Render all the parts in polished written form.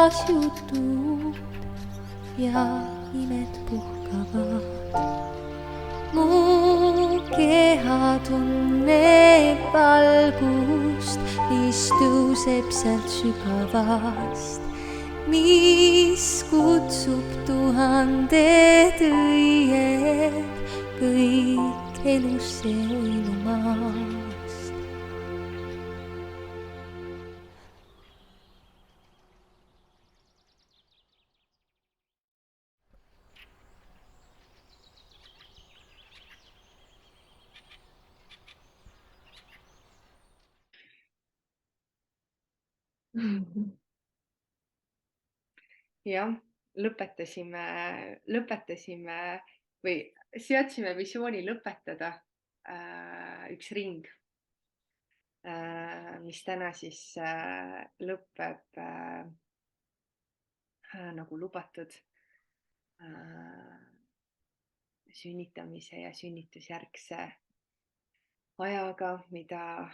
jutud ja imed puhkavad. Mu keha tunneb valgust, mis tõuseb sealt sügavast, mis kutsub tuhanded õied kõik elusse uinumast. Jah, lõpetasime või seadsime visiooni lõpetada üks ring, mis täna siis lõpeb nagu lubatud sünnitamise ja sünnitusjärgse ajaga, mida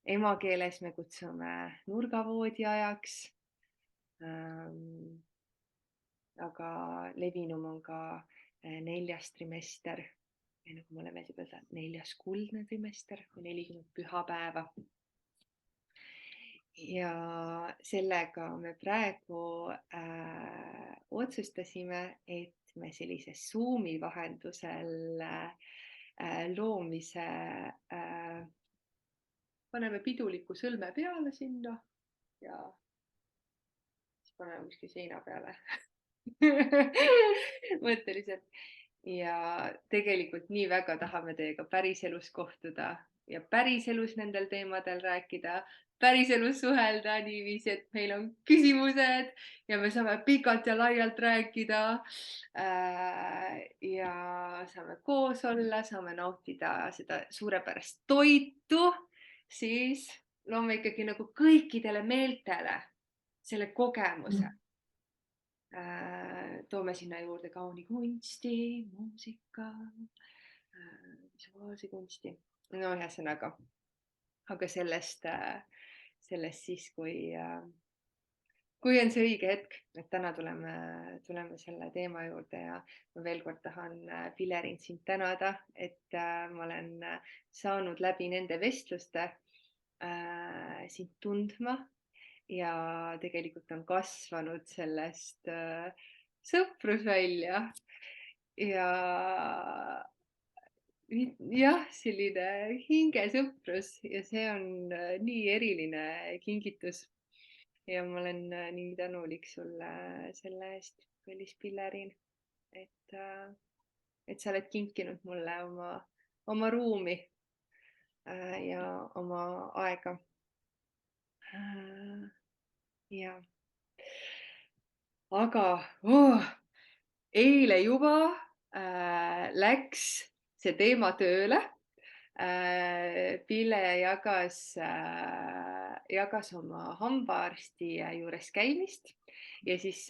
emakeeles me kutsume nurgavoodi ajaks. Aga levinum on ka 4. trimester, nagu mulle meeldib öelda, 4. kuldne trimester või 40 pühapäeva. Ja sellega me praegu otsustasime, et me sellise Zoomi vahendusel loomise paneme piduliku sõlme peale sinna ja siis paneme kuskil seina peale mõtteliselt. Ja tegelikult nii väga tahame teiega päriselus kohtuda ja päriselus nendel teemadel rääkida, päriselus suhelda niiviisi, et meil on küsimused ja me saame pikalt ja laialt rääkida ja saame koos olla, saame nautida seda suurepärast toitu, siis loome ikkagi nagu kõikidele meeltele selle kogemuse. Toome sinna juurde kauni kunsti, muusika, visuaalse kunsti. No ühesõnaga, aga sellest siis, kui on see õige hetk, et täna tuleme selle teema juurde ja ma veel kord tahan Pillerin sind tänada, et ma olen saanud läbi nende vestluste sind tundma. Ja tegelikult on kasvanud sellest sõprus välja ja jah, selline hingesõprus ja see on nii eriline kingitus ja ma olen nii tänulik sulle selle eest, kallis Pillerin, et sa oled kinkinud mulle oma ruumi ja oma aega. Ja. Aga eile juba läks see teema tööle. Pille jagas oma hambaarsti juures käimist ja siis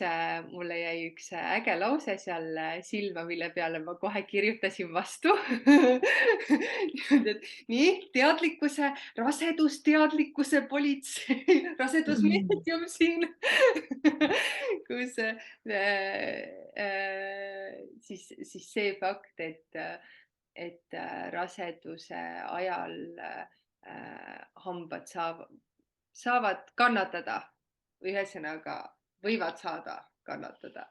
mulle jäi üks äge lause seal silma, mille peale ma kohe kirjutasin vastu. Nii, teadlikkuse, rasedusteadlikkuse politsei, rasedusmeedium siin, kus siis see fakt, et raseduse ajal hambad saavad kannatada, ühesõnaga võivad saada kannatada.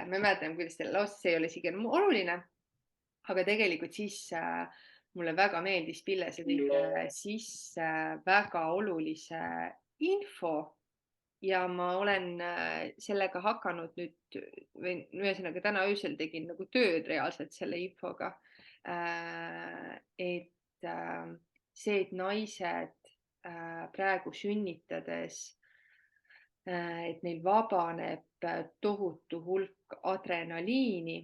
Ma mäletan, kuidas selle lause, see ei ole isegi oluline, aga tegelikult siis mulle väga meeldis Pille, see tõi sisse väga olulise info ja ma olen sellega hakanud nüüd, või ühesõnaga täna öösel tegin nagu tööd reaalselt selle infoga. Et see, et naised praegu sünnitades, et neil vabaneb tohutu hulk adrenaliini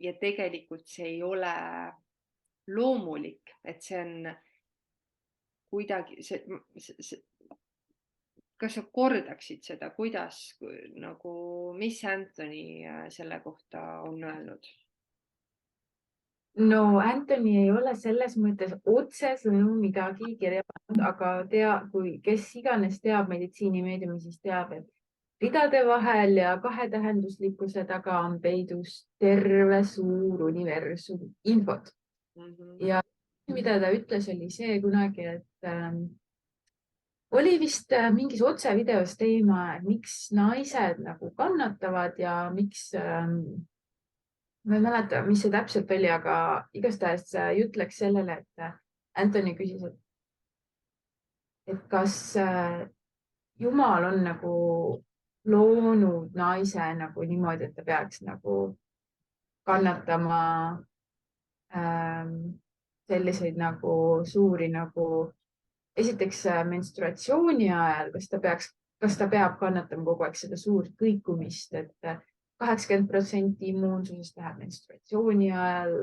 ja tegelikult see ei ole loomulik, et see on kuidagi, kas sa kordaksid seda, kuidas, nagu, mis Anthony selle kohta on öelnud? No Anthony ei ole selles mõttes otsesõnu midagi kirja pannud, aga kui kes iganes teab meditsiinimeediumi, siis teab, et ridade vahel ja kahetähenduslikkuse taga on peidus terve suur universum infot. Ja mida ta ütles, oli see kunagi, et oli vist mingis otsevideos teema, et miks naised nagu kannatavad ja miks ma ei mäleta, mis see täpselt oli, aga igastahes jutt läks sellele, et Anthony küsis, et kas Jumal on nagu loonud naise nagu niimoodi, et ta peaks nagu kannatama selliseid nagu suuri nagu esiteks menstruatsiooni ajal, kas ta peab kannatama kogu aeg seda suurt kõikumist, et 80% immuunsusest läheb menstruatsiooni ajal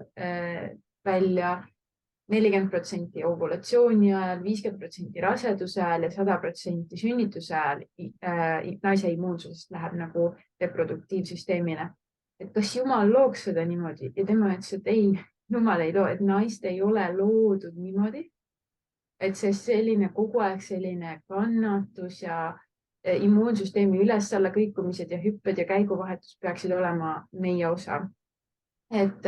välja, 40% ovulatsiooni ajal, 50% raseduse ajal ja 100% sünnituse ajal naise immuunsusest läheb nagu reproduktiivsüsteemile. Et kas Jumal looks seda niimoodi ja tema ütles, et ei, Jumal ei loo, et naist ei ole loodud niimoodi, et see selline kogu aeg selline kannatus ja immuunsüsteemi üles-alla kõikumised ja hüpped ja käiguvahetus peaksid olema meie osa. Et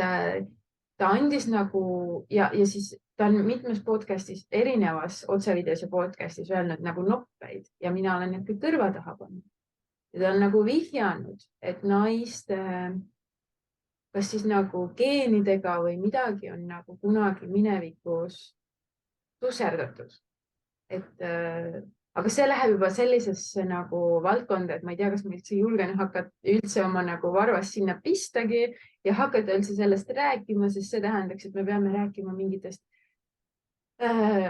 ta andis nagu ja siis ta on mitmes podcastis, erinevas otsevideos ja podcastis öelnud nagu noppeid ja mina olen need kõik kõrva taha pannud. Ja ta on nagu vihjanud, et naiste kas siis nagu geenidega või midagi on nagu kunagi minevikus tusserdatud. Aga see läheb juba sellisesse nagu valdkonda, et ma ei tea, kas ma üldse julgen hakata üldse oma nagu varvast sinna pistagi ja hakata üldse sellest rääkima, sest see tähendaks, et me peame rääkima mingitest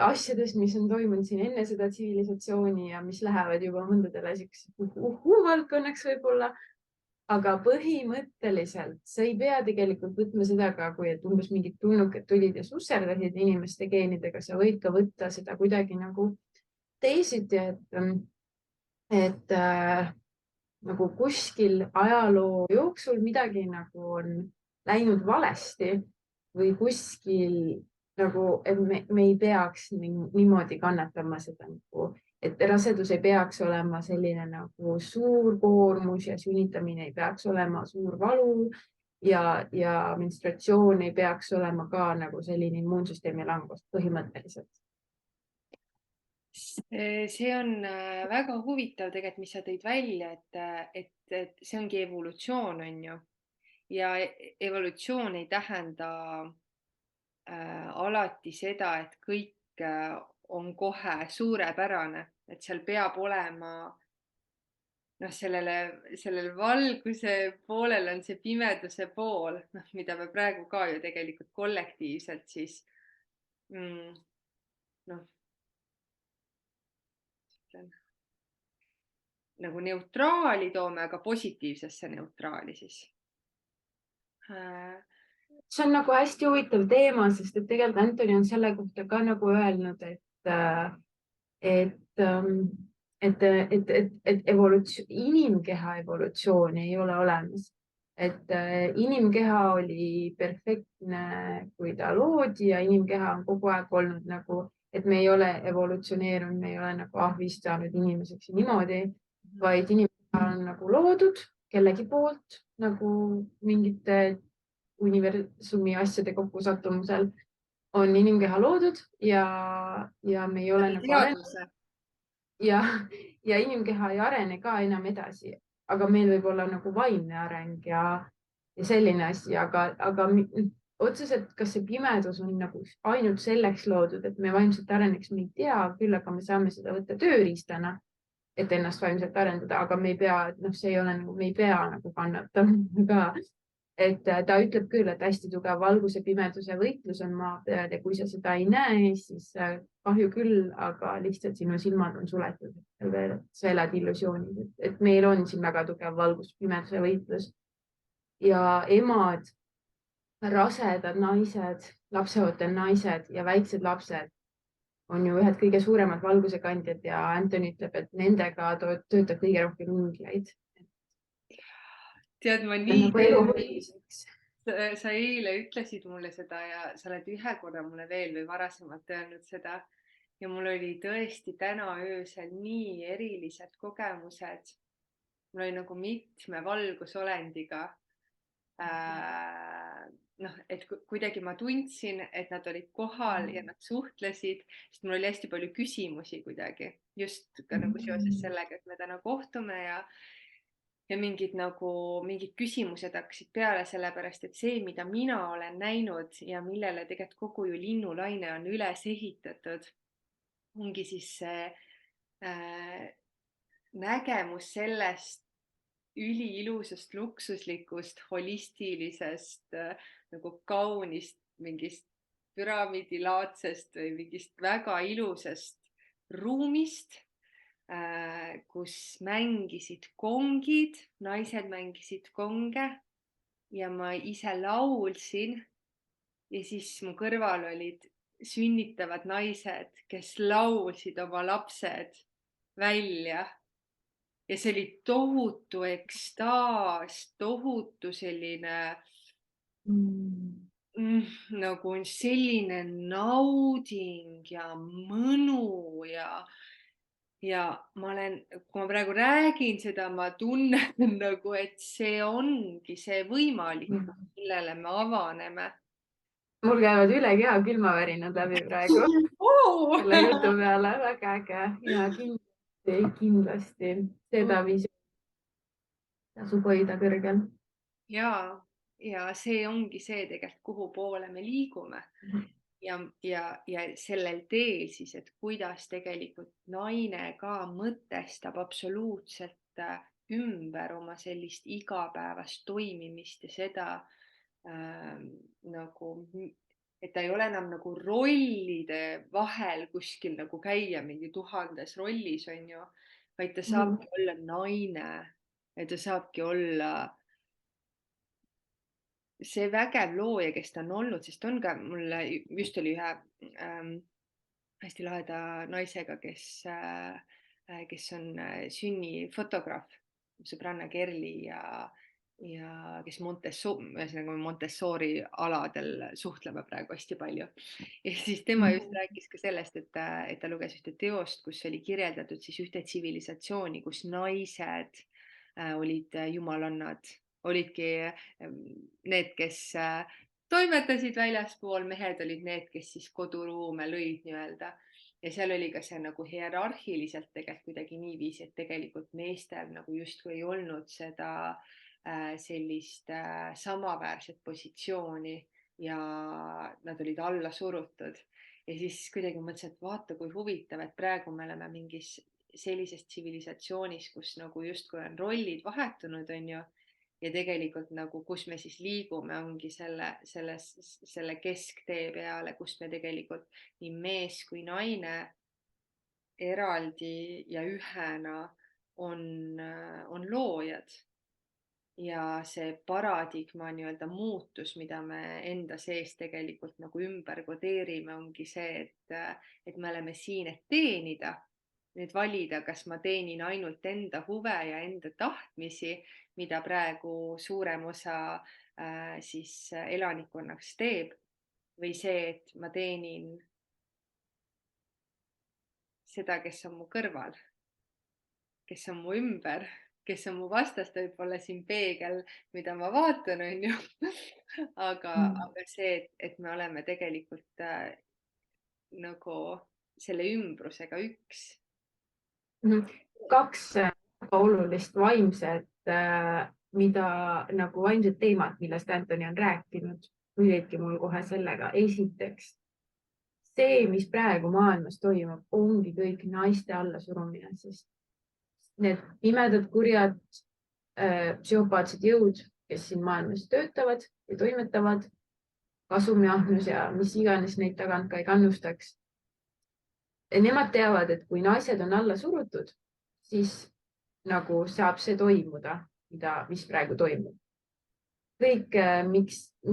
asjadest, mis on toimunud siin enne seda tsivilisatsiooni ja mis lähevad juba mõndadele valdkonnaks võib-olla. Aga põhimõtteliselt sa ei pea tegelikult võtma seda ka, kui et umbes mingid tulnukad tulid ja susserdasid inimeste geenidega, sa võid ka võtta seda kuidagi nagu teisiti, et nagu kuskil ajaloo jooksul midagi nagu on läinud valesti või kuskil nagu, et me ei peaks niimoodi kannatama seda nagu, et rasedus ei peaks olema selline nagu suur koormus ja sünnitamine ei peaks olema suur valu ja menstratsioon ei peaks olema ka nagu selline immuunsüsteemi langus põhimõtteliselt. See on väga huvitav tegelikult, mis sa tõid välja, et see ongi evolutsioon, on ju. Ja evolutsioon ei tähenda alati seda, et kõik on kohe suurepärane, et seal peab olema, sellel valguse poolel on see pimeduse pool, mida me praegu ka ju tegelikult kollektiivselt siis nagu neutraali toome, aga positiivsesse neutraali siis. See on nagu hästi huvitav teema, sest et tegelikult Anthony on selle kohta ka nagu öelnud, et inimkeha evolutsiooni ei ole olemas. Et inimkeha oli perfektne, kui ta loodi ja inimkeha on kogu aeg olnud nagu, et me ei ole evolutsioneerunud, me ei ole nagu ahvist saanud inimeseks ja niimoodi, vaid inimkeha on nagu loodud kellegi poolt nagu mingite universumi asjade kokkusattumusel on inimkeha loodud ja me ei ole nagu arenenud ja inimkeha ei arene ka enam edasi, aga meil võib olla nagu vaimne areng ja selline asi, aga otseselt, kas see pimedus on nagu ainult selleks loodud, et me vaimselt areneks, me ei tea, küll aga me saame seda võtta tööriistana, et ennast vaimselt arendada, aga me ei pea, see ei ole nagu, me ei pea nagu kannatama ka. Et ta ütleb küll, et hästi tugev valguse pimeduse võitlus on maa peal ja kui sa seda ei näe, siis kahju küll, aga lihtsalt sinu silmad on suletud. Sa elad illusioonis, et meil on siin väga tugev valguse pimeduse võitlus ja emad, rasedad naised, lapseootel naised ja väiksed lapsed on ju ühed kõige suuremad valguse kandjad ja Anthony ütleb, et nendega töötab kõige rohkem ingleid. Tead, ma nii sa eile ütlesid mulle seda ja sa oled ühe korra mulle veel või varasemalt öelnud seda ja mul oli tõesti täna öösel nii erilised kogemused. mul oli nagu mitme valgusolendiga et kuidagi ma tundsin, et nad olid kohal ja nad suhtlesid, sest mul oli hästi palju küsimusi kuidagi just ka nagu seoses sellega, et me täna kohtume ja mingid küsimused hakkasid peale, sellepärast et see, mida mina olen näinud ja millele tegelikult kogu ju linnulaine on üles ehitatud, ongi siis see nägemus sellest üliilusast, luksuslikust, holistilisest, nagu kaunist, mingist püramiidilaadsest või mingist väga ilusast ruumist, kus mängisid kongid, naised mängisid konge ja ma ise laulsin ja siis mu kõrval olid sünnitavad naised, kes laulsid oma lapsed välja. Ja see oli tohutu ekstaas, tohutu selline nagu selline nauding ja mõnu ja ma olen, kui ma praegu räägin seda, ma tunnen nagu, et see ongi see võimalik, millele me avaneme. Mul käivad üle keha külmavärinad läbi praegu selle jutu peale, väga äge ja kindlasti seda visiooni tasub hoida kõrgel. Ja see ongi see tegelikult, kuhu poole me liigume ja sellel teel siis, et kuidas tegelikult naine ka mõtestab absoluutselt ümber oma sellist igapäevast toimimist ja seda nagu, et ta ei ole enam nagu rollide vahel kuskil nagu käia mingi 1000 rollis, on ju, vaid ta saabki olla naine ja ta saabki olla see vägev looja, kes ta on olnud, sest on ka, mul just oli ühe hästi laheda naisega, kes on sünnifotograaf, sõbranna Kerli ja kes Montessori aladel suhtleme praegu hästi palju. Ja siis tema just rääkis ka sellest, et ta luges ühte teost, kus oli kirjeldatud siis ühte tsivilisatsiooni, kus naised olid jumalannad, olidki need, kes toimetasid väljaspool, mehed olid need, kes siis koduruume lõid nii-öelda. Ja seal oli ka see nagu hierarhiliselt tegelikult kuidagi niiviisi, et tegelikult meestel nagu justkui ei olnud seda sellist samaväärset positsiooni ja nad olid alla surutud. Ja siis kuidagi mõtlesin, et vaata, kui huvitav, et praegu me oleme mingis sellises tsivilisatsioonis, kus nagu justkui on rollid vahetunud, on ju, ja tegelikult nagu, kus me siis liigume, ongi selle kesktee peale, kus me tegelikult nii mees kui naine eraldi ja ühena on loojad. Ja see paradigma nii-öelda muutus, mida me enda sees tegelikult nagu ümber kodeerime, ongi see, et me oleme siin, et teenida, nüüd valida, kas ma teenin ainult enda huve ja enda tahtmisi, mida praegu suurem osa siis elanikkonnaks teeb, või see, et ma teenin seda, kes on mu kõrval, kes on mu ümber, kes on mu vastas, ta võib olla siin peegel, mida ma vaatan, on ju. Aga see, et me oleme tegelikult nagu selle ümbrusega üks. 2 olulist vaimset, vaimset teemat, millest Anthony on rääkinud, tulidki mul kohe sellega. Esiteks, see, mis praegu maailmas toimub, ongi kõik naiste allasurumine, sest need pimedad, kurjad, psühhopaatsed jõud, kes siin maailmas töötavad ja toimetavad, kasumiahnus ja mis iganes neid tagant ka ei kannustaks. Nemad teavad, et kui naised on alla surutud, siis nagu saab see toimuda, mis praegu toimub. Kõik,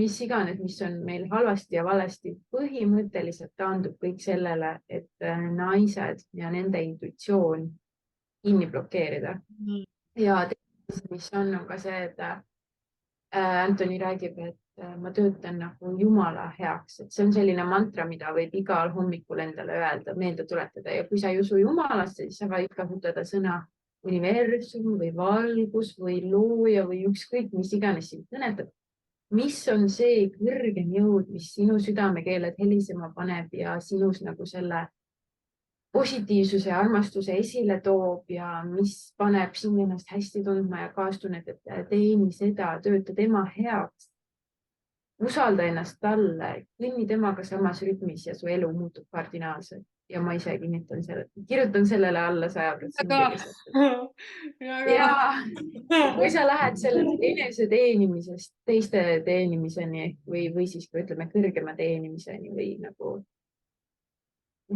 mis iganes, mis on meil halvasti ja valesti, põhimõtteliselt taandub kõik sellele, et naised ja nende intuitsioon kinni blokeerida. Ja mis on ka see, et Anthony räägib, et ma töötan nagu Jumala heaks, et see on selline mantra, mida võib igal hommikul endale öelda, meelde tuletada ja kui sa ei usu Jumalasse, siis sa võid kasutada sõna universum või valgus või looja või ükskõik, mis iganes sind kõnetab. Mis on see kõrgem jõud, mis sinu südamekeeled helisema paneb ja sinus nagu selle positiivsuse ja armastuse esile toob ja mis paneb sind ennast hästi tundma ja kaastunnet, et teeni seda, tööta tema heaks. Usalda ennast talle, kõnni temaga samas rütmis ja su elu muutub kardinaalselt. Ja ma ise kirjutan sellele alla 100%. Ja kui sa lähed sellest enese teenimisest teiste teenimiseni või siis kui ütleme kõrgema teenimiseni või nagu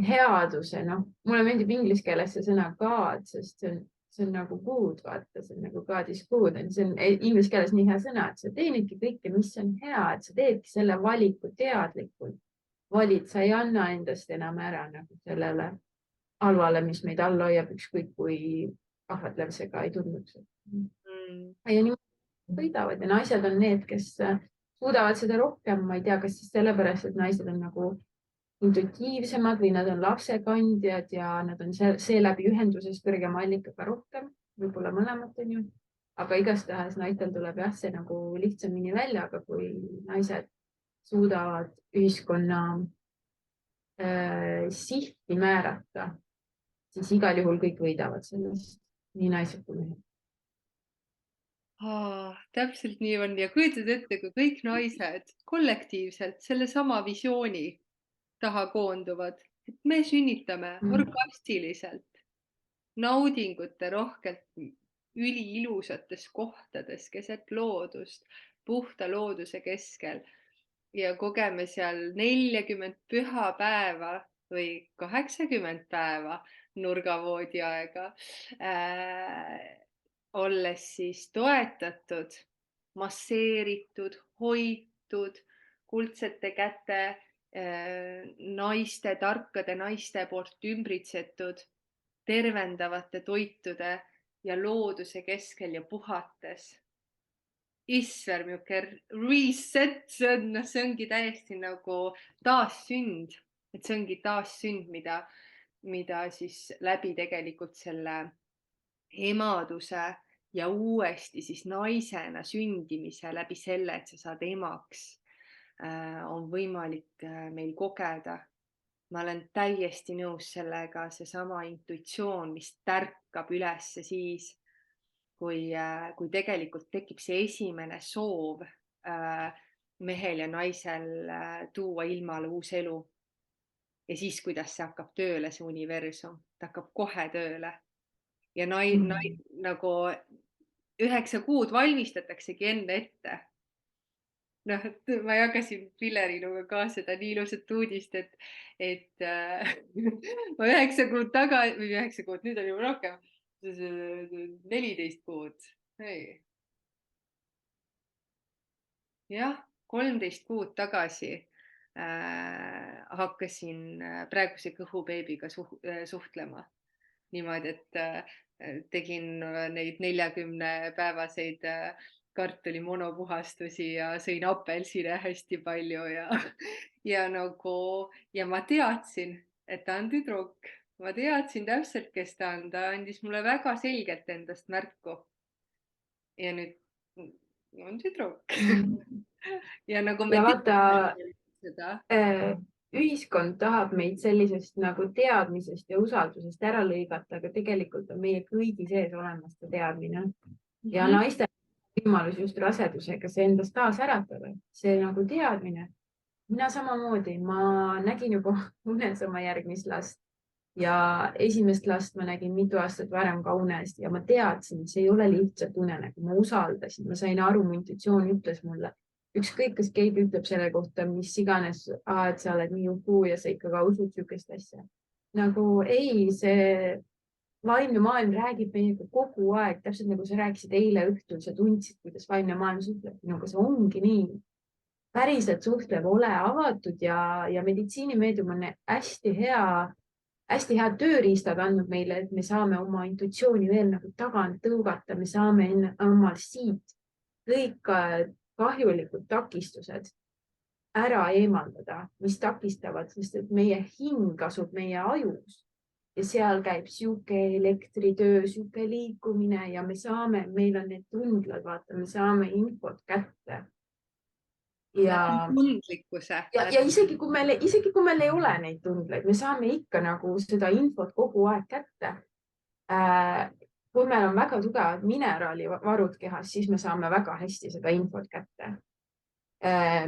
headuse, mulle meeldib inglise keeles see sõna God, sest see on nagu good, vaata, see on nagu God is good, see on inglise keeles nii hea sõna, et sa teenidki kõike, mis on hea, et sa teedki selle valiku teadlikult. Valid, sa ei anna endast enam ära nagu sellele halvale, mis meid all hoiab, ükskõik kui ahvatlev see ka ei tunduks. Ja nii võidavad ja naised on need, kes suudavad seda rohkem, ma ei tea, kas siis sellepärast, et naised on nagu intuitiivsemad või nad on lapsekandjad ja nad on seeläbi ühenduses kõrgema allikaga rohkem, võib-olla mõlemat on ju, aga igastahes naistel tuleb jah, see nagu lihtsamini välja, aga kui naised suudavad ühiskonna sihti määrata, siis igal juhul kõik võidavad sellest, nii naised kui mehed. Täpselt nii on ja kujutad ette, kui kõik naised kollektiivselt sellesama visiooni taha koonduvad, et me sünnitame orgastiliselt, naudingute rohkelt üliilusates kohtades keset loodust, puhta looduse keskel ja kogeme seal 40 pühapäeva või 80 päeva nurgavoodi aega, olles siis toetatud, masseeritud, hoitud, kuldsete käte naiste, tarkade naiste poolt ümbritsetud, tervendavate toitude ja looduse keskel ja puhates. Isver, reset, see ongi täiesti nagu taassünd, et see ongi taassünd, mida siis läbi tegelikult selle emaduse ja uuesti siis naisena sündimise läbi selle, et sa saad emaks, on võimalik meil kogeda. Ma olen täiesti nõus sellega, seesama intuitsioon, mis tärkab ülesse siis, kui tegelikult tekib see esimene soov mehel ja naisel tuua ilmale uus elu. Ja siis, kuidas see hakkab tööle, see universum, ta hakkab kohe tööle. Ja nagu 9 kuud valmistataksegi enne ette. Ma jagasin Pillerinuga ka seda nii ilusat uudist, et ma 9 kuud tagasi, või 9 kuud, nüüd on juba rohkem, 14 kuud. Jah, 13 kuud tagasi hakkasin praeguse kõhubeebiga suhtlema. Niimoodi, et tegin neid 40-päevaseid kartuli monopuhastusi ja sõin apelsine hästi palju ja ma teadsin, et ta on tüdruk. Ma teadsin täpselt, kes ta on. Ta andis mulle väga selgelt endast märku. Ja nüüd on tüdruk. Ja nagu me vaata, ühiskond tahab meid sellisest nagu teadmisest ja usaldusest ära lõigata, aga tegelikult on meie kõigi sees olemas see teadmine. Ja naiste võimalus just rasedusega see endast taas äratada, see nagu teadmine. Mina samamoodi, ma nägin juba unes oma järgmist last ja esimest last ma nägin mitu aastat varem ka unes ja ma teadsin, see ei ole lihtsalt unenägu, ma usaldasin, ma sain aru, mu intuitsioon ütles mulle, ükskõik, kas keegi ütleb selle kohta, mis iganes, et sa oled nii uhuu ja sa ikkagi usud sükest asja. Nagu ei, see vaimne maailm räägib meiega kogu aeg, täpselt nagu sa rääkisid eile õhtul, sa tundsid, kuidas vaimne maailm suhtleb, minuga see ongi nii. Päriselt suhtleb, ole avatud ja meditsiinimeedium on hästi hea tööriistad andnud meile, et me saame oma intuitsiooni veel nagu tagant tõugata, me saame omal siit kõik kahjulikud takistused ära eemaldada, mis takistavad, sest et meie hing asub meie ajus ja seal käib sihuke elektritöö, sihuke liikumine ja me saame, meil on need tundlad, vaata, me saame infot kätte. Läbi tundlikkuse. Ja isegi kui meil ei ole neid tundleid, me saame ikka nagu seda infot kogu aeg kätte. Kui meil on väga tugevad mineraalivarud kehas, siis me saame väga hästi seda infot kätte,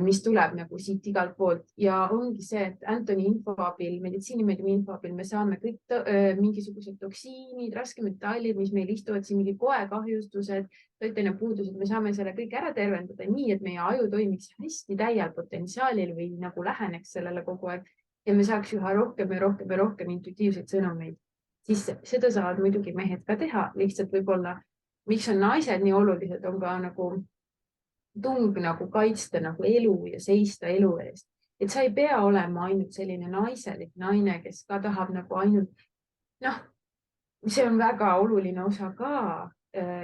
mis tuleb nagu siit igalt poolt ja ongi see, et Anthony info abil, meditsiinimeediumi info abil me saame kõik mingisugused toksiinid, raskemetallid, mis meil istuvad siin, mingi koekahjustused, toitainepuudused, me saame selle kõik ära tervendada nii, et meie aju toimiks hästi täiel potentsiaalil või nagu läheneks sellele kogu aeg ja me saaks üha rohkem ja rohkem ja rohkem intuitiivseid sõnumeid. Siis seda saavad muidugi mehed ka teha, lihtsalt võib-olla, miks on naised nii olulised, on ka nagu tung nagu kaitsta nagu elu ja seista elu eest. Et sa ei pea olema ainult selline naiselik naine, kes ka tahab nagu ainult, noh, see on väga oluline osa ka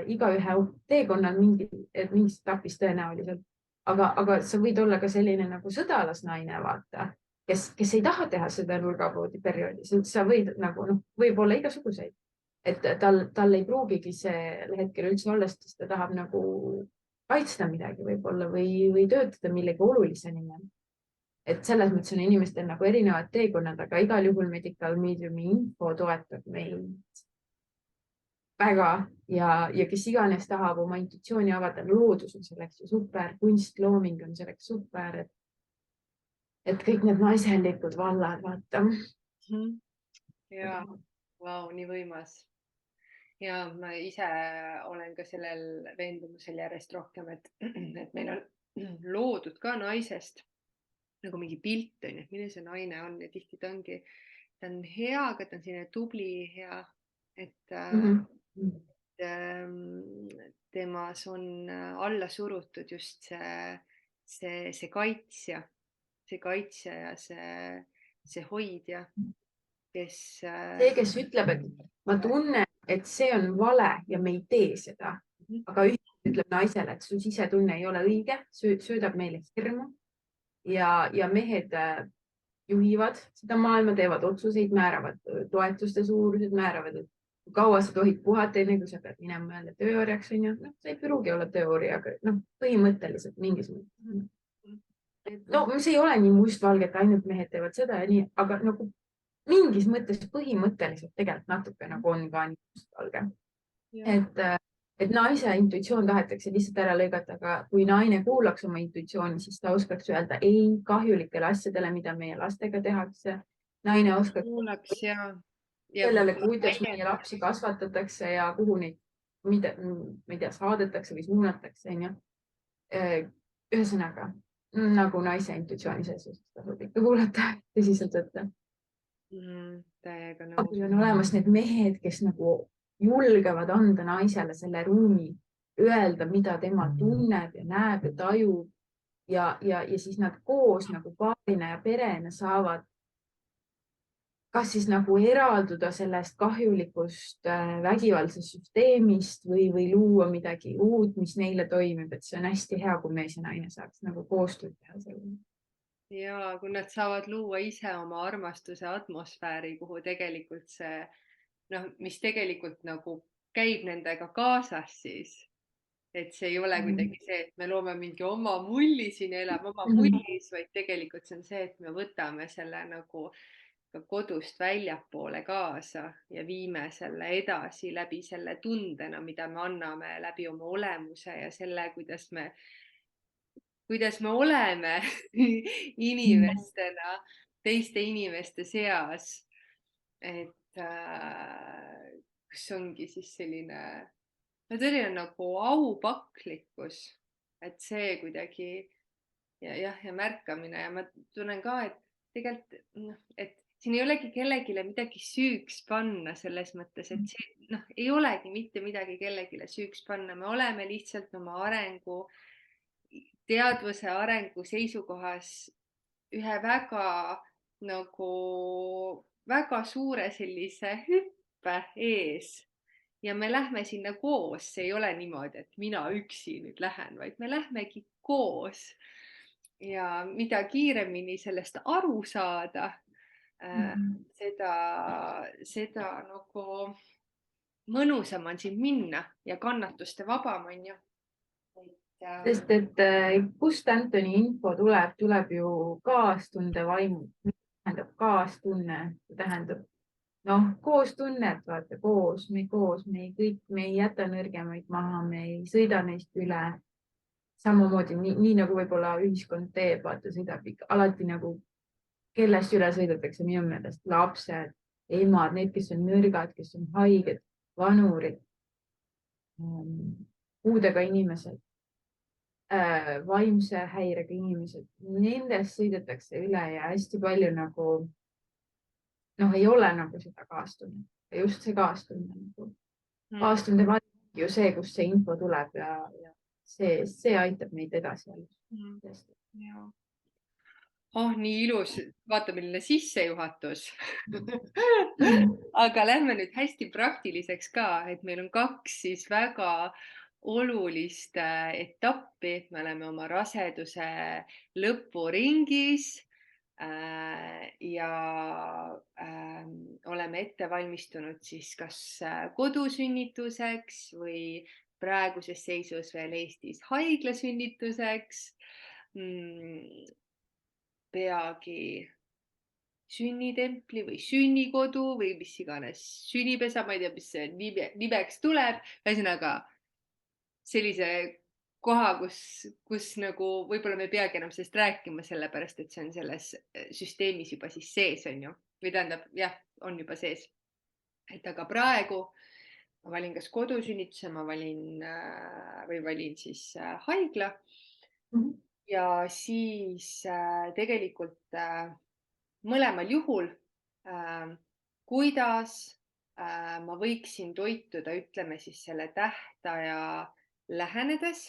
igaühe teekonnal mingis etapis tõenäoliselt. Aga sa võid olla ka selline nagu sõdalasnaine, vaata, kes ei taha teha seda nurgapoodi perioodis. Sa võid nagu, võib olla igasuguseid, et tal ei pruugigi see hetkel üldse olla, sest ta tahab nagu kaitsta midagi võib-olla või töötada millegi olulise nimel. Et selles mõttes on inimestel nagu erinevad teekonnad, aga igal juhul Medical Mediumi info toetab meid väga ja kes iganes tahab oma intuitsiooni avada, loodus on selleks ju super, kunstlooming on selleks super, et kõik need naiselikud vallad, vaata. Ja, vau, nii võimas. Ja ma ise olen ka sellel veendumusel järjest rohkem, et meil on loodud ka naisest nagu mingi pilt, on, et milline see naine on ja tihti ta on hea, aga ta on selline tubli, hea, et temas on alla surutud just see kaitsja ja see hoidja, kes ütleb, et ma tunnen, et see on vale ja me ei tee seda, aga ühiselt ütleb naisele, et su sisetunne ei ole õige, söödab meile hirmu ja mehed juhivad seda maailma, teevad otsuseid, määravad toetuste suurused, määravad, et kui kaua sa tohid puhata, enne kui sa pead minema jälle tööorjaks, on ju. Sa ei pruugi olla tööorja, aga põhimõtteliselt mingis mõttes. No see ei ole nii mustvalge, et ainult mehed teevad seda ja nii, aga nagu mingis mõttes põhimõtteliselt tegelikult natuke nagu on ka nii mustvalge. Et naise intuitsioon tahetakse lihtsalt ära lõigata, aga kui naine kuulaks oma intuitsiooni, siis ta oskaks öelda ei kahjulikele asjadele, mida meie lastega tehakse. Naine oskaks sellele, kuidas meie lapsi kasvatatakse ja kuhu neid, ma ei tea, saadetakse või suunatakse. Ühesõnaga, nagu naise intuitsiooni sees tasub ikka kuulata tõsiselt võtta. Kui on olemas need mehed, kes nagu julgevad anda naisele selle ruumi, öelda, mida tema tunneb ja näeb ja tajub ja siis nad koos nagu paarina ja perena saavad kas siis nagu eralduda sellest kahjulikust vägivaldsest süsteemist või luua midagi uut, mis neile toimib, et see on hästi hea, kui mees ja naine saaks nagu koostööd teha selle. Ja kui nad saavad luua ise oma armastuse atmosfääri, kuhu tegelikult see, mis tegelikult nagu käib nendega kaasas siis, et see ei ole kuidagi see, et me loome mingi oma mulli siin, elab oma mullis, vaid tegelikult see on see, et me võtame selle nagu ka kodust väljapoole kaasa ja viime selle edasi läbi selle tundena, mida me anname läbi oma olemuse ja selle, kuidas me oleme inimestena teiste inimeste seas. Et kus ongi siis selline nagu aupaklikkus, et see kuidagi ja märkamine ja ma tunnen ka, et tegelikult, et siin ei olegi kellegile midagi süüks panna selles mõttes, et see ei olegi mitte midagi kellegile süüks panna, me oleme lihtsalt oma teadvuse arengu seisukohas ühe väga suure sellise hüppe ees ja me lähme sinna koos, see ei ole niimoodi, et mina üksi nüüd lähen, vaid me lähmegi koos ja mida kiiremini sellest aru saada, seda nagu mõnusam on siin minna ja kannatuste vabam on ju. Sest et kust Anthony info tuleb ju kaastunde vaimu, tähendab kaastunne, tähendab koostunnet, vaata koos, me kõik, me ei jäta nõrgemaid maha, me ei sõida neist üle. Samamoodi nii nagu võib-olla ühiskond teeb, vaata sõidab ikka alati nagu, kellest üle sõidetakse minu meelest lapsed, emad, need, kes on nõrgad, kes on haiged, vanurid, puudega inimesed, vaimse häirega inimesed, nendest sõidetakse üle ja hästi palju nagu ei ole nagu seda kaastunnet. Just see kaastunne nagu. Kaastunde vaim ju see, kust see info tuleb ja see aitab meid edasi. Nii ilus, vaata milline sissejuhatus. Aga lähme nüüd hästi praktiliseks ka, et meil on 2 siis väga olulist etappi. Me oleme oma raseduse lõpuringis ja oleme ette valmistunud siis kas kodusünnituseks või praeguses seisus veel Eestis haiglasünnituseks. Peagi sünnitempli või sünnikodu või mis iganes sünnipesa, ma ei tea, mis see nimeks tuleb. Ühesõnaga sellise koha, kus nagu võib-olla me ei peagi enam sellest rääkima, sellepärast et see on selles süsteemis juba siis sees on ju. Või tähendab, jah, on juba sees. Et aga praegu ma valin kas kodusünnituse, ma valin siis haigla. Ja siis tegelikult mõlemal juhul, kuidas ma võiksin toituda, ütleme siis selle tähtaja lähenedes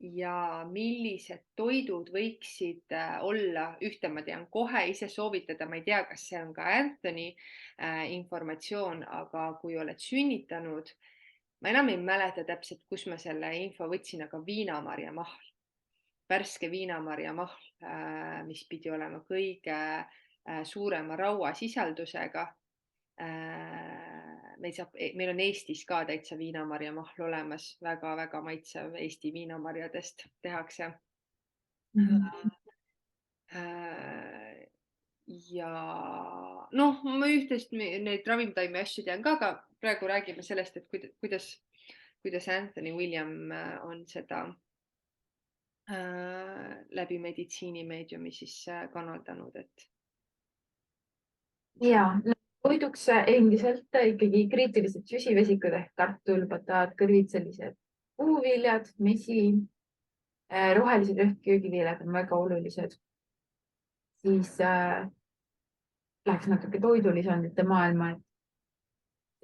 ja millised toidud võiksid olla, ühte ma tean kohe ise soovitada, ma ei tea, kas see on ka Anthony informatsioon, aga kui oled sünnitanud, ma enam ei mäleta täpselt, kus ma selle info võtsin, aga viinamarjamahl, värske viinamarjamahl, mis pidi olema kõige suurema rauasisaldusega. Meil on Eestis ka täitsa viinamarjamahl olemas, väga-väga maitsev Eesti viinamarjadest tehakse. Ja ma ühtest neid ravimtaimi asju tean ka, aga praegu räägime sellest, et kuidas Anthony William on seda läbi meditsiinimeediumi siis kanaldanud. Ja, toiduks endiselt ikkagi kriitilised süsivesikud ehk kartul, bataat, kõrvitselised puuviljad, mesi, rohelised köögiviljad on väga olulised. Siis läheks natuke toidulisandite maailma.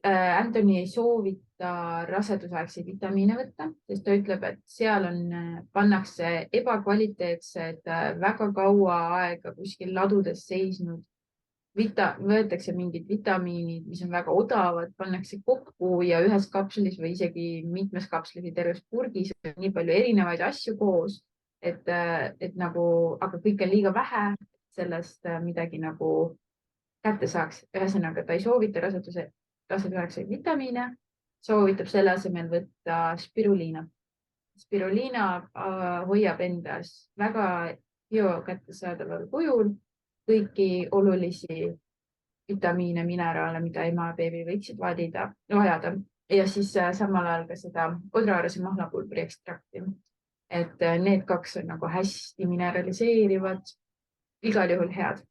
Anthony ei soovita rasedusaegseid vitamiine võtta, sest ta ütleb, et seal pannakse ebakvaliteetsed, väga kaua aega kuskil ladudes seisnud, võetakse mingid vitamiinid, mis on väga odavad, pannakse kokku ja ühes kapslis või isegi mitmes kapslis või terves purgis on nii palju erinevaid asju koos, et nagu, aga kõik on liiga vähe, sellest midagi nagu kätte saaks. Ühesõnaga, ta ei soovita rasedusaegseid vitamiine, soovitab selle asemel võtta spiruliina. Spiruliina hoiab endas väga biokättesaadaval kujul kõiki olulisi vitamiine, mineraale, mida ema ja beebi võiksid vajada. Ja siis samal ajal ka seda odraarase mahlapulbri ekstrakti. Et need 2 on nagu hästi mineraliseerivad, igal juhul head.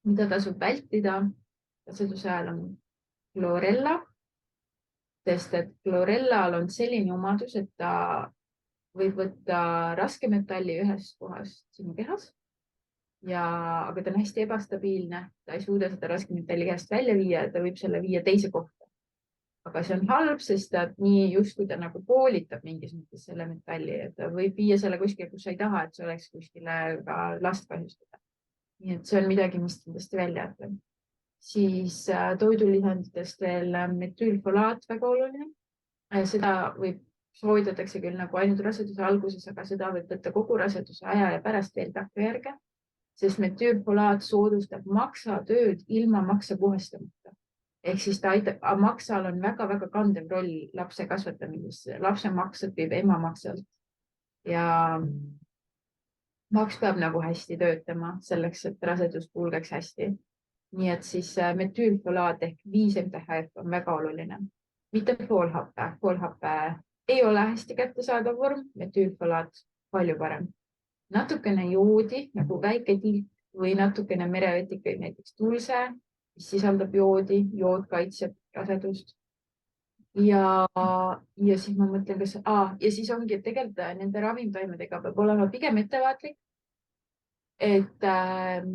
Mida tasub vältida raseduse ajal on chlorella, sest et chlorellal on selline omadus, et ta võib võtta raskemetalli ühest kohast sinu kehas, aga ta on hästi ebastabiilne, ta ei suuda seda raskemetalli kehast välja viia, ta võib selle viia teise kohta. Aga see on halb, sest nii justkui ta nagu poolitab mingis mõttes selle metalli, et ta võib viia selle kuskile, kus sa ei taha, et see oleks kuskile ka last kahjustada. Nii et see on midagi, mis kindlasti välja jätta. Siis toidulisanditest veel metüülfolaat väga oluline. Seda soovitatakse küll nagu ainult raseduse alguses, aga seda võib võtta kogu raseduse aja ja pärast veel takkajärge. sest metüülfolaat soodustab maksatööd ilma maksa puhastamata. Ehk siis ta aitab, maksal on väga-väga kandev roll lapse kasvatamises. Lapse maksad viib ema maksalt ja maks peab nagu hästi töötama selleks, et rasedus kulgeks hästi. Nii et siis metüülfolaat ehk 5-MTHF on väga oluline. Mitte foolhappe. Foolhappe ei ole hästi kättesaadav vorm, metüülfolaat palju parem. Natukene joodi nagu väike tilk või natukene merevetikaid, näiteks tulse, mis sisaldab joodi. Jood kaitseb rasedust. Ja siis ma mõtlen, ja siis ongi, et tegelikult nende ravimtaimedega peab olema pigem ettevaatlik. Et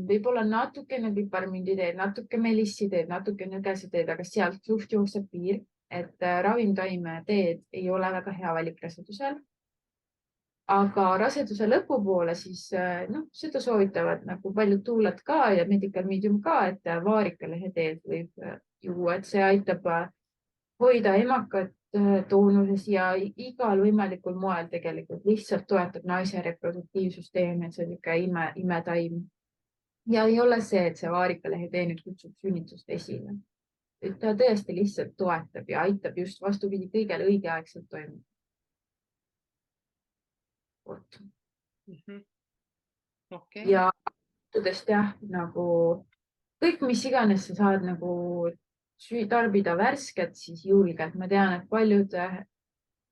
võib-olla natukene piparmünditeed, natuke melissiteed, natuke nõgeseteed, aga sealt suht jookseb piir, et ravimtaimeteed ei ole väga hea valik rasedusel. Aga raseduse lõpupoole siis seda soovitavad nagu paljud tuulad ka ja medical medium ka, et vaarikaleheteed võib juua, et see aitab hoida emakat toonuses ja igal võimalikul moel tegelikult lihtsalt toetab naise reproduktiivsüsteemi, et see on niisugune imetaim. Ja ei ole see, et see vaarikalehetee nüüd kutsub sünnitust esile. Et ta tõesti lihtsalt toetab ja aitab just vastupidi kõigele õigeaegselt toimuma. Okay. Ja tõesti jah, nagu kõik, mis iganes sa saad nagu tarbida värsket, siis julgelt. Ma tean, et paljud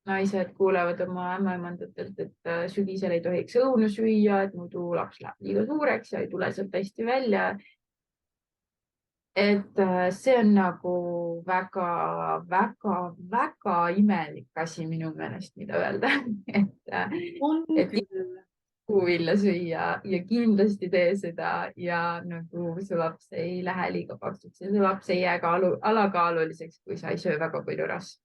naised kuulevad oma ämmaemandatelt, et sügisel ei tohiks õunu süüa, et muidu laps läheb liiga suureks ja ei tule sealt hästi välja. Et see on nagu väga imelik asi minu meelest, mida öelda. Et puuvilja süüa ja kindlasti tee seda ja nagu su laps ei lähe liiga paksuks ja su laps ei jää ka alakaaluliseks, kui sa ei söö väga palju rasva.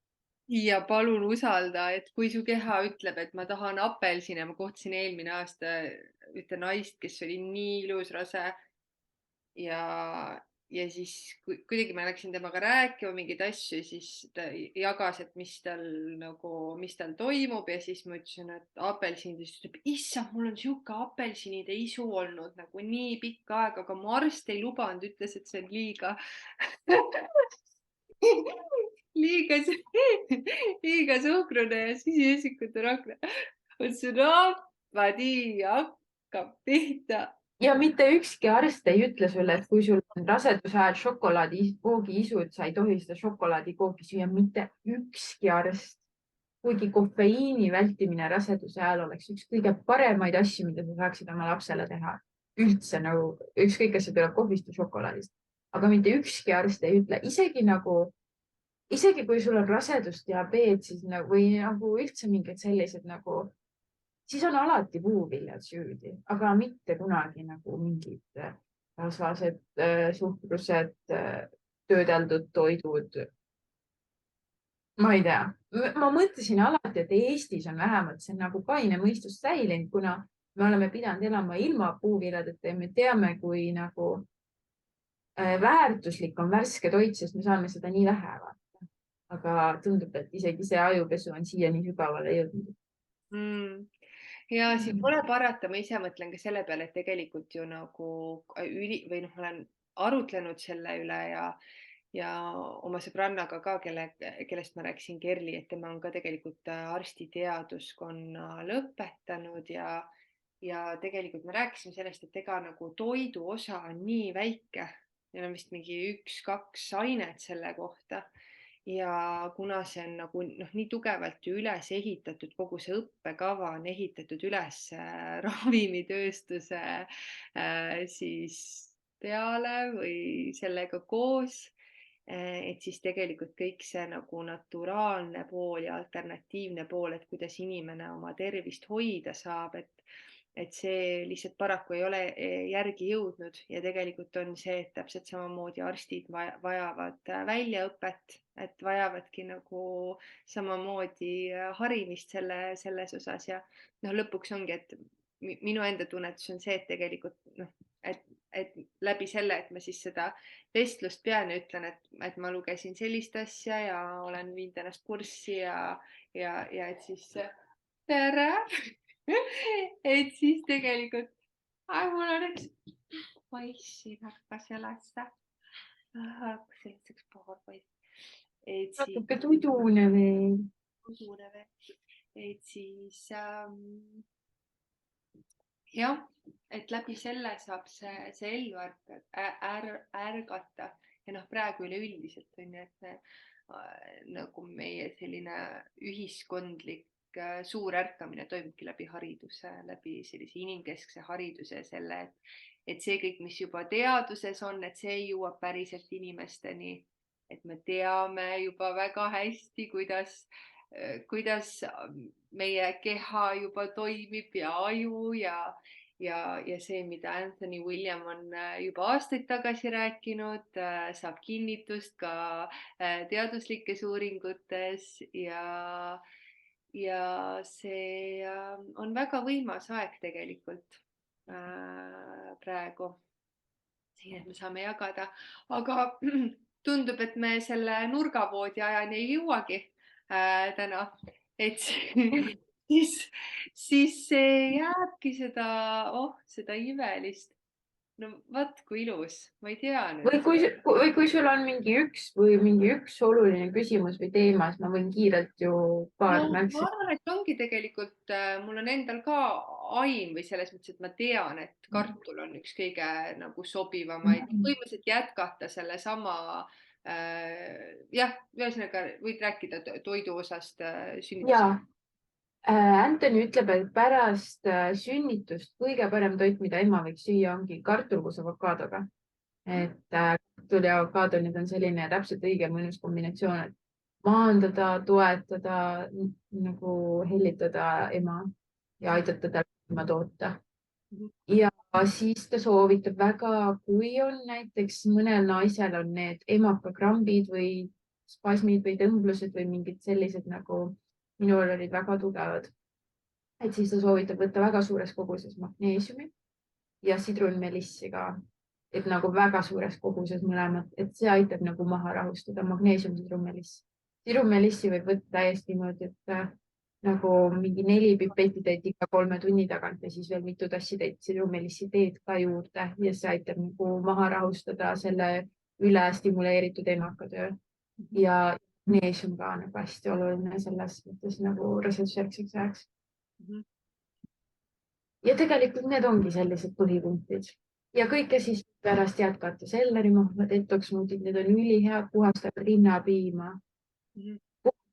Ja palun usalda, et kui su keha ütleb, et ma tahan apelsine, ma kohtasin eelmine aasta ühte naist, kes oli nii ilus rase ja siis kuidagi ma läksin temaga rääkima mingeid asju, siis ta jagas, et mis tal toimub ja siis ma ütlesin, et apelsinid, siis ütleb, issand, mul on sihuke apelsinide isu olnud nagu nii pikka aega, aga mu arst ei lubanud, ütles, et see on liiga suhkrune ja süsivesikute rakne. Mõtlesin, ma nii hakkab pihta. Ja mitte ükski arst ei ütle sulle, et kui sul on raseduse ajal šokolaadikoogi isu, et sa ei tohi seda šokolaadikoogi süüa, mitte ükski arst. Kuigi kofeiini vältimine raseduse ajal oleks üks kõige paremaid asju, mida sa saaksid oma lapsele teha. Üldse nagu, ükskõik, kas see tuleb kohvist või šokolaadist. Aga mitte ükski arst ei ütle, isegi kui sul on rasedusdiabeet, siis või nagu üldse mingid sellised nagu, siis on alati puuviljad süüdi, aga mitte kunagi nagu mingid rasvased, suhkrused, töödeldud toidud. Ma ei tea. Ma mõtlesin alati, et Eestis on vähemalt see nagu kaine mõistus säilinud, kuna me oleme pidanud elama ilma puuviljadeta ja me teame, kui nagu väärtuslik on värske toit, sest me saame seda nii vähe. Aga tundub, et isegi see ajupesu on siia nii sügavale jõudnud. Ja siin pole parata, ma ise mõtlen ka selle peale, et tegelikult ju nagu olen arutlenud selle üle ja oma sõbrannaga ka, kellest ma rääkisin, Kerli, et tema on ka tegelikult arstiteaduskonna lõpetanud ja tegelikult me rääkisime sellest, et ega nagu toidu osa on nii väike, meil on vist mingi 1-2 ainet selle kohta. Ja kuna see on nagu nii tugevalt ju üles ehitatud, kogu see õppekava on ehitatud üles ravimitööstuse siis peale või sellega koos, et siis tegelikult kõik see nagu naturaalne pool ja alternatiivne pool, et kuidas inimene oma tervist hoida saab, et see lihtsalt paraku ei ole järgi jõudnud ja tegelikult on see, et täpselt samamoodi arstid vajavad väljaõpet, et vajavadki nagu samamoodi harimist selles osas ja lõpuks ongi, et minu enda tunnetus on see, et tegelikult et läbi selle, et ma siis seda vestlust pean ja ütlen, et ma lugesin sellist asja ja olen viinud ennast kurssi ja et siis tere! Et siis tegelikult mul on üks poissi hakkas ülesse. Selliseks paar poissi. Et natuke tudune veel. Et siis jah, et läbi selle saab see ellu ärgata ja noh, praegu üleüldiselt on ju, et nagu meie selline ühiskondlik suur ärkamine toimubki läbi hariduse, läbi sellise inimkeskse hariduse ja selle, et see kõik, mis juba teaduses on, et see jõuab päriselt inimesteni, et me teame juba väga hästi, kuidas meie keha juba toimib ja aju ja see, mida Anthony William on juba aastaid tagasi rääkinud, saab kinnitust ka teaduslikes uuringutes ja see on väga võimas aeg tegelikult praegu. Siin, et me saame jagada, aga tundub, et me selle nurgavoodi ajani ei jõuagi täna, et siis see jääbki seda imelist. No vaat kui ilus, ma ei tea nüüd. Või kui sul on mingi üks oluline küsimus või teema, siis ma võin kiirelt ju paar märksa. Ma arvan, et ongi tegelikult, mul on endal ka aim või selles mõttes, et ma tean, et kartul on üks kõige nagu sobivamaid. Põhimõtteliselt jätkata selle sama, jah, ühesõnaga võid rääkida toidu osast sünnitusest. Anthony ütleb, et pärast sünnitust kõige parem toit, mida ema võiks süüa, ongi kartul koos avokaadoga. Et kartul ja avokaado, need on selline täpselt õige mõnus kombinatsioon, et maandada, toetada, nagu hellitada ema ja aidata tal ema toota. Ja siis ta soovitab väga, kui on näiteks mõnel naisel on need emakakrambid või spasmid või tõmblused või mingid sellised nagu minul olid väga tugevad. Et siis ta soovitab võtta väga suures koguses magneesiumi ja sidrunmelissi ka, et nagu väga suures koguses mõlemad, et see aitab nagu maha rahustada magneesium, sidrunmeliss. Sidrunmelissi võib võtta täiesti niimoodi, et nagu mingi 4 pipetitäit iga 3 tunni tagant ja siis veel mitu tassitäit sidrunmelissi teed ka juurde ja see aitab nagu maha rahustada selle üle stimuleeritud emakatöö ja magneesium ka nagu hästi oluline selles mõttes nagu rasedusjärgseks ajaks. Ja tegelikult need ongi sellised põhipunktid ja kõike siis pärast jätkata sellerimahva, detox smoothid, need on ülihead, puhastavad rinnapiima,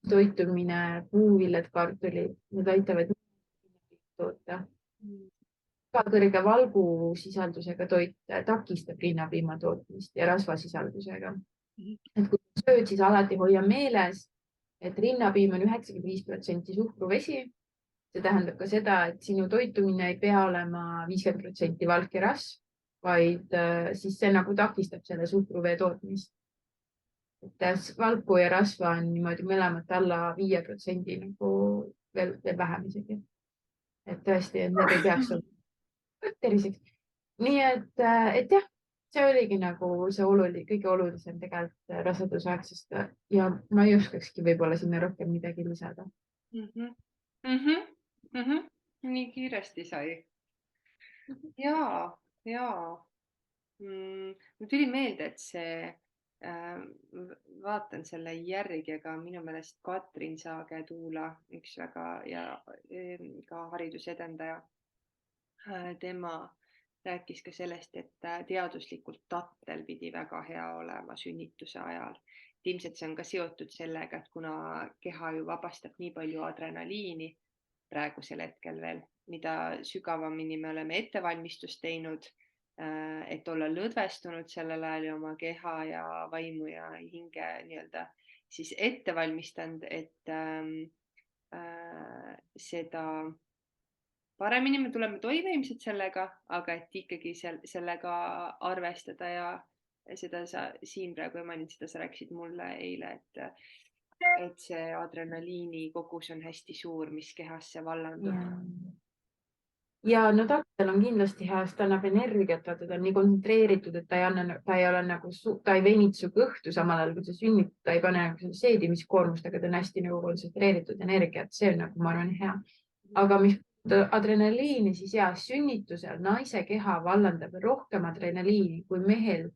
toitumine, puuvilled, kartulid, need aitavad toota. Ka kõrge valgusisaldusega toit takistab rinnapiima tootmist ja rasvasisaldusega. Et kui sööd, siis alati hoia meeles, et rinnapiim on 95% suhkruvesi. See tähendab ka seda, et sinu toitumine ei pea olema 50% valk ja rasv, vaid siis see nagu takistab selle suhkruvee tootmist. Et valku ja rasva on niimoodi mõlemad alla 5% nagu veel vähem isegi. Et tõesti, et need ei peaks olla terviseks. Nii et jah, see oligi nagu see kõige olulisem tegelikult rasedusaegsest ja ma ei oskakski võib-olla sinna rohkem midagi lisada. Nii kiiresti sai. Jaa. Mul tuli meelde, et see, vaatan selle järgi, aga minu meelest Katrin Saage-Tuula, üks väga ja ka haridusedendaja, tema rääkis ka sellest, et teaduslikult tattel pidi väga hea olema sünnituse ajal. Ilmselt see on ka seotud sellega, et kuna keha ju vabastab nii palju adrenaliini praegusel hetkel veel, mida sügavamini me oleme ettevalmistust teinud, et olla lõdvestunud sellel ajal oma keha ja vaimu ja hinge nii-öelda siis ettevalmistanud, et seda paremini me tuleme toime ilmselt sellega, aga et ikkagi sellega arvestada ja seda sa siin praegu ei maininud, seda sa rääkisid mulle eile, et see adrenaliini kogus on hästi suur, mis kehasse vallandub. Ja no tattel on kindlasti hea, sest ta annab energiat, ta on nii kontsentreeritud, et ta ei venit su kõhtu samal ajal, kui sa sünnid, ta ei pane nagu seedimiskoormust, aga ta on hästi nagu kontsentreeritud energiat, see on nagu, ma arvan, hea. Aga mis adrenaliini, siis sünnitusel naise keha vallandab rohkem adrenaliini kui mehel.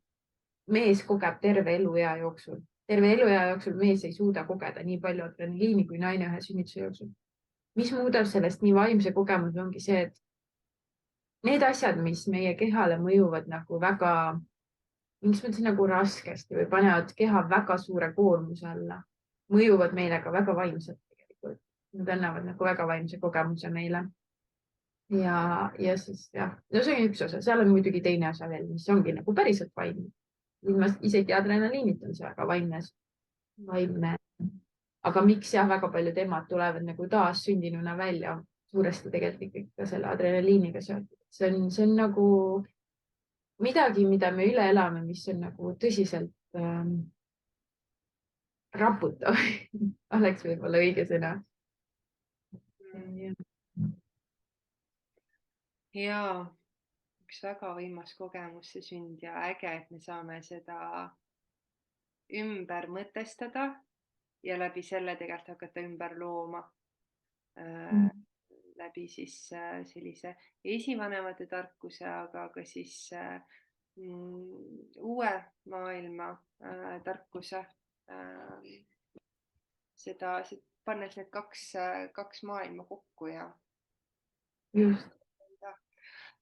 Mees kogeb terve eluea jooksul. Terve eluea jooksul mees ei suuda kogeda nii palju adrenaliini kui naine ühe sünnituse jooksul. Mis muudab sellest nii vaimse kogemuse, ongi see, et need asjad, mis meie kehale mõjuvad nagu väga, mingis mõttes nagu raskesti või panevad keha väga suure koormuse alla, mõjuvad meile ka väga vaimselt tegelikult. Nad annavad nagu väga vaimse kogemuse meile. Ja siis no see on üks osa, seal on muidugi teine osa veel, mis ongi nagu päriselt vaimne. Isegi adrenaliinit on see väga vaimne. Aga miks väga paljud emad tulevad nagu taassündinuna välja, suuresti tegelikult ikka selle adrenaliiniga seotud. See on nagu midagi, mida me üle elame, mis on nagu tõsiselt raputav. Oleks võib-olla õige sõna. Jaa, üks väga võimas kogemus see sünd ja äge, et me saame seda ümber mõtestada ja läbi selle tegelikult hakata ümber looma. Läbi siis sellise esivanemate tarkuse, aga ka siis uue maailma tarkuse. Seda pannes need kaks maailma kokku ja. Just.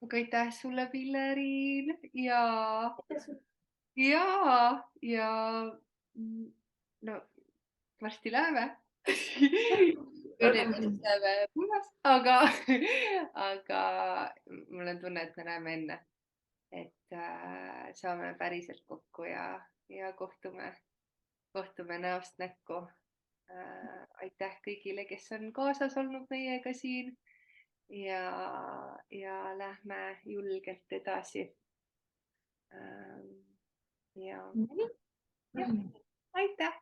Aga aitäh sulle, Pilleriin ja no varsti läheme. Aga mul on tunne, et me näeme enne, et saame päriselt kokku ja kohtume näost näkku. Aitäh kõigile, kes on kaasas olnud meiega siin ja lähme julgelt edasi. Ja aitäh!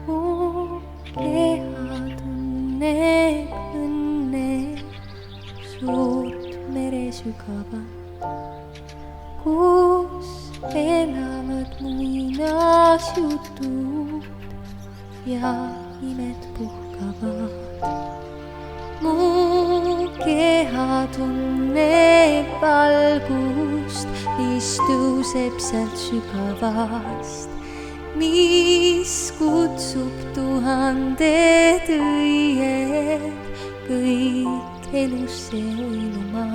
Mu keha tunneb õnne, suurt meresügavat, kus elavad muinasjutud ja imed puhkavad. Mu keha tunneb valgust, mis tõuseb sealt sügavast, mis kutsub tuhanded õied kõik elusse uinuma.